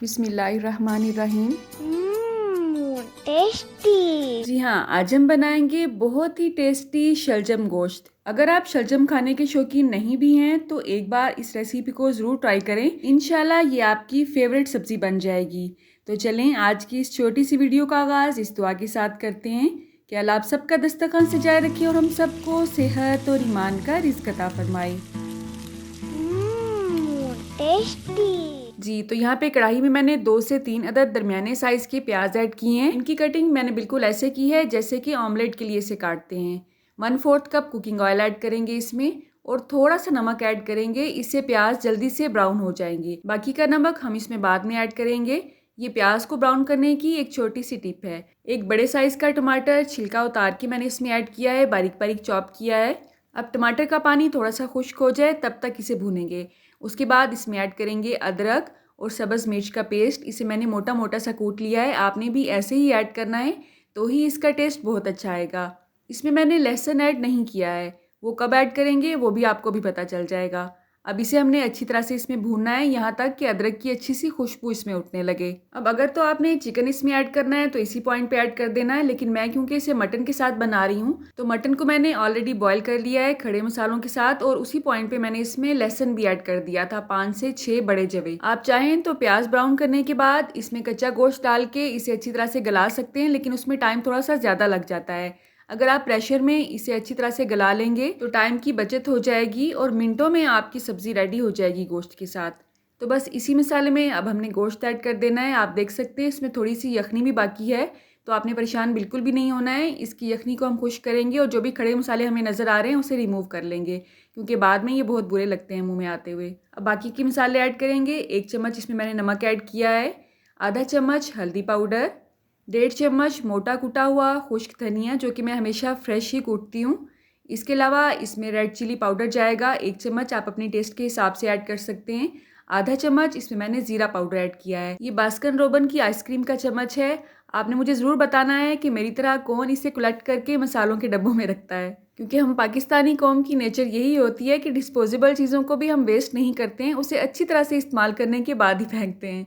बिस्मिल्लाहिर्रहमानिर्रहीम। टेस्टी। जी हाँ, आज हम बनाएंगे बहुत ही टेस्टी शलजम गोश्त। अगर आप शलजम खाने के शौकीन नहीं भी हैं तो एक बार इस रेसिपी को ज़रूर ट्राई करें। इंशाल्लाह ये आपकी फेवरेट सब्जी बन जाएगी। तो चलें आज की इस छोटी सी वीडियो का आगाज़ इस दुआ के साथ करते हैं कि अल्लाह आप सबका दस्तरखान सजाए रखे और हम सबको सेहत और ईमान का रिज़्क अता फरमाए। टेस्टी। जी, तो यहाँ पे कढ़ाई में मैंने 2 से 3 अदद दरमियाने साइज़ के प्याज ऐड किए हैं। इनकी कटिंग मैंने बिल्कुल ऐसे की है जैसे कि ऑमलेट के लिए इसे काटते हैं। 1/4 कप कुकिंग ऑयल ऐड करेंगे इसमें और थोड़ा सा नमक ऐड करेंगे, इससे प्याज जल्दी से ब्राउन हो जाएंगे। बाकी का नमक हम इसमें बाद में ऐड करेंगे। ये प्याज को ब्राउन करने की एक छोटी सी टिप है। एक बड़े साइज़ का टमाटर छिलका उतार के मैंने इसमें ऐड किया है, बारीक बारीक चॉप किया है। अब टमाटर का पानी थोड़ा सा खुश्क हो जाए तब तक इसे भूनेंगे। उसके बाद इसमें ऐड करेंगे अदरक और सब्ज़ मिर्च का पेस्ट। इसे मैंने मोटा मोटा सा कूट लिया है, आपने भी ऐसे ही ऐड करना है तो ही इसका टेस्ट बहुत अच्छा आएगा। इसमें मैंने लहसुन ऐड नहीं किया है, वो कब ऐड करेंगे वो भी आपको भी पता चल जाएगा। अब इसे हमने अच्छी तरह से इसमें भूनना है यहाँ तक कि अदरक की अच्छी सी खुशबू इसमें उठने लगे। अब अगर तो आपने चिकन इसमें ऐड करना है तो इसी पॉइंट पे ऐड कर देना है, लेकिन मैं क्योंकि इसे मटन के साथ बना रही हूँ तो मटन को मैंने ऑलरेडी बॉईल कर लिया है खड़े मसालों के साथ और उसी पॉइंट पे मैंने इसमें लहसुन भी ऐड कर दिया था, 5 से 6 बड़े जवे। आप चाहें तो प्याज ब्राउन करने के बाद इसमें कच्चा गोश्त डाल के इसे अच्छी तरह से गला सकते हैं, लेकिन उसमें टाइम थोड़ा सा ज़्यादा लग जाता है। अगर आप प्रेशर में इसे अच्छी तरह से गला लेंगे तो टाइम की बचत हो जाएगी और मिनटों में आपकी सब्ज़ी रेडी हो जाएगी गोश्त के साथ। तो बस इसी मसाले में अब हमने गोश्त ऐड कर देना है। आप देख सकते हैं इसमें थोड़ी सी यखनी भी बाकी है, तो आपने परेशान बिल्कुल भी नहीं होना है। इसकी यखनी को हम खुश्क करेंगे और जो भी खड़े मसाले हमें नज़र आ रहे हैं उसे रिमूव कर लेंगे, क्योंकि बाद में ये बहुत बुरे लगते हैं मुँह में आते हुए। अब बाकी के मसाले ऐड करेंगे। 1 चम्मच इसमें मैंने नमक ऐड किया है, आधा चम्मच हल्दी पाउडर, 1.5 चम्मच मोटा कुटा हुआ खुश्क धनिया जो कि मैं हमेशा फ्रेश ही कूटती हूँ। इसके अलावा इसमें रेड चिली पाउडर जाएगा 1 चम्मच, आप अपने टेस्ट के हिसाब से ऐड कर सकते हैं। आधा चम्मच इसमें मैंने ज़ीरा पाउडर ऐड किया है। ये बास्किन रोबन की आइसक्रीम का चम्मच है। आपने मुझे ज़रूर बताना है कि मेरी तरह कौन इसे कलेक्ट करके मसालों के डब्बों में रखता है, क्योंकि हम पाकिस्तानी कौम की नेचर यही होती है कि डिस्पोजेबल चीज़ों को भी हम वेस्ट नहीं करते हैं, उसे अच्छी तरह से इस्तेमाल करने के बाद ही फेंकते हैं।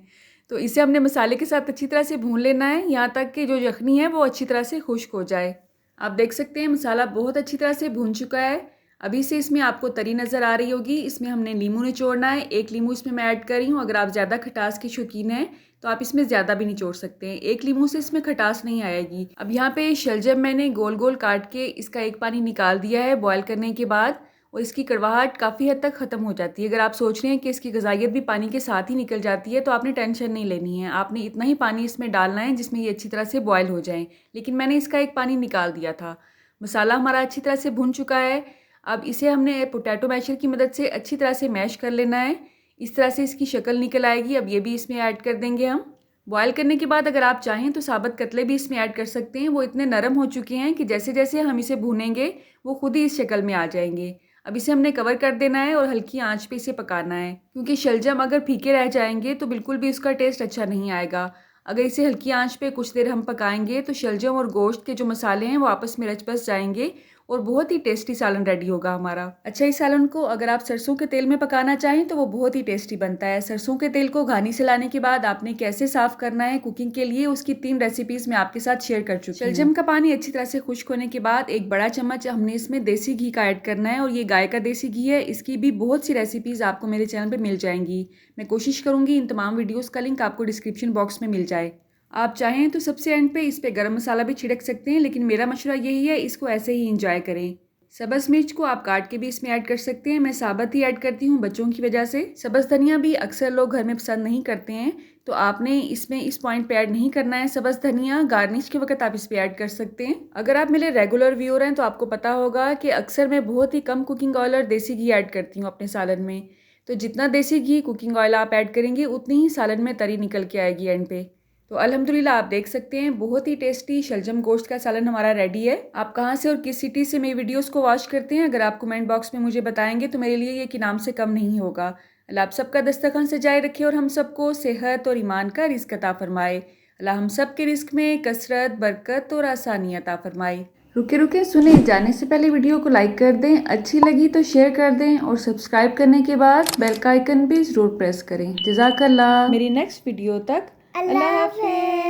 तो इसे हमने मसाले के साथ अच्छी तरह से भून लेना है यहाँ तक कि जो यखनी है वो अच्छी तरह से खुश्क हो जाए। आप देख सकते हैं मसाला बहुत अच्छी तरह से भून चुका है। अभी से इसमें आपको तरी नज़र आ रही होगी। इसमें हमने नींबू निचोड़ना है, 1 नींबू इसमें मैं ऐड कर रही हूँ। अगर आप ज़्यादा खटास के शौकीन हैं तो आप इसमें ज़्यादा भी निचोड़ सकते हैं, 1 नींबू से इसमें खटास नहीं आएगी। अब यहाँ पे शलजम मैंने गोल गोल काट के इसका एक पानी निकाल दिया है बॉयल करने के बाद, और इसकी कड़वाहट काफ़ी हद तक ख़त्म हो जाती है। अगर आप सोच रहे हैं कि इसकी ग़िज़ाइयत भी पानी के साथ ही निकल जाती है तो आपने टेंशन नहीं लेनी है। आपने इतना ही पानी इसमें डालना है जिसमें ये अच्छी तरह से बॉयल हो जाएँ, लेकिन मैंने इसका एक पानी निकाल दिया था। मसाला हमारा अच्छी तरह से भुन चुका है। अब इसे हमने पोटैटो मैशर की मदद से अच्छी तरह से मैश कर लेना है। इस तरह से इसकी शक्ल निकल आएगी। अब ये भी इसमें ऐड कर देंगे हम। बॉयल करने के बाद अगर आप चाहें तो साबुत कतले भी इसमें ऐड कर सकते हैं। वो इतने नरम हो चुके हैं कि जैसे जैसे हम इसे भूनेंगे वो खुद ही इस शक्ल में आ जाएंगे। अब इसे हमने कवर कर देना है और हल्की आंच पे इसे पकाना है, क्योंकि शलजम अगर फीके रह जाएंगे तो बिल्कुल भी उसका टेस्ट अच्छा नहीं आएगा। अगर इसे हल्की आंच पे कुछ देर हम पकाएंगे तो शलजम और गोश्त के जो मसाले हैं वो आपस में रच बस जाएंगे और बहुत ही टेस्टी सालन रेडी होगा हमारा। अच्छा, इस सालन को अगर आप सरसों के तेल में पकाना चाहें तो वो बहुत ही टेस्टी बनता है। सरसों के तेल को घानी से लाने के बाद आपने कैसे साफ करना है कुकिंग के लिए, उसकी 3 रेसिपीज मैं आपके साथ शेयर कर चुकी हूँ। शलजम का पानी अच्छी तरह से खुश्क होने के बाद 1 बड़ा चम्मच हमने इसमें देसी घी का ऐड करना है, और ये गाय का देसी घी है। इसकी भी बहुत सी रेसिपीज आपको मेरे चैनल पर मिल जाएंगी। मैं कोशिश करूंगी इन तमाम वीडियोज़ का लिंक आपको डिस्क्रिप्शन बॉक्स में मिल जाए। आप चाहें तो सबसे एंड पे इस पे गरम मसाला भी छिड़क सकते हैं, लेकिन मेरा मशवरा यही है इसको ऐसे ही इंजॉय करें। सब्ज़ मिर्च को आप काट के भी इसमें ऐड कर सकते हैं, मैं साबुत ही ऐड करती हूँ बच्चों की वजह से। सब्ज़ धनिया भी अक्सर लोग घर में पसंद नहीं करते हैं, तो आपने इसमें इस पॉइंट पे ऐड नहीं करना है सब्ज़ धनिया। गार्निश के वक्त आप इस पे ऐड कर सकते हैं। अगर आप मेरे रेगुलर व्यूअर हैं तो आपको पता होगा कि अक्सर मैं बहुत ही कम कुकिंग ऑयल और देसी घी ऐड करती हूँ अपने सालन में। तो जितना देसी घी कुकिंग ऑयल आप ऐड करेंगे उतनी ही सालन में तरी निकल के आएगी एंड पे। तो अल्हम्दुलिल्लाह आप देख सकते हैं बहुत ही टेस्टी शलजम गोश्त का सालन हमारा रेडी है। आप कहाँ से और किस सिटी से मेरी वीडियोस को वॉच करते हैं, अगर आप कमेंट बॉक्स में मुझे बताएंगे तो मेरे लिए ये कि नाम से कम नहीं होगा। अल्लाह आप सबका दस्तरखान सजाए रखे और हम सबको सेहत और ईमान का रिज़्क अता फरमाए। अल्लाह हम सब के रिज़्क में कसरत, बरकत और आसानी अता फरमाए। रुके रुके सुने, जाने से पहले वीडियो को लाइक कर दें, अच्छी लगी तो शेयर कर दें और सब्सक्राइब करने के बाद बेल का आइकन भी जरूर प्रेस करें। जज़ाकल्लाह। मेरी नेक्स्ट वीडियो तक अल्लाह हाफ़िज़।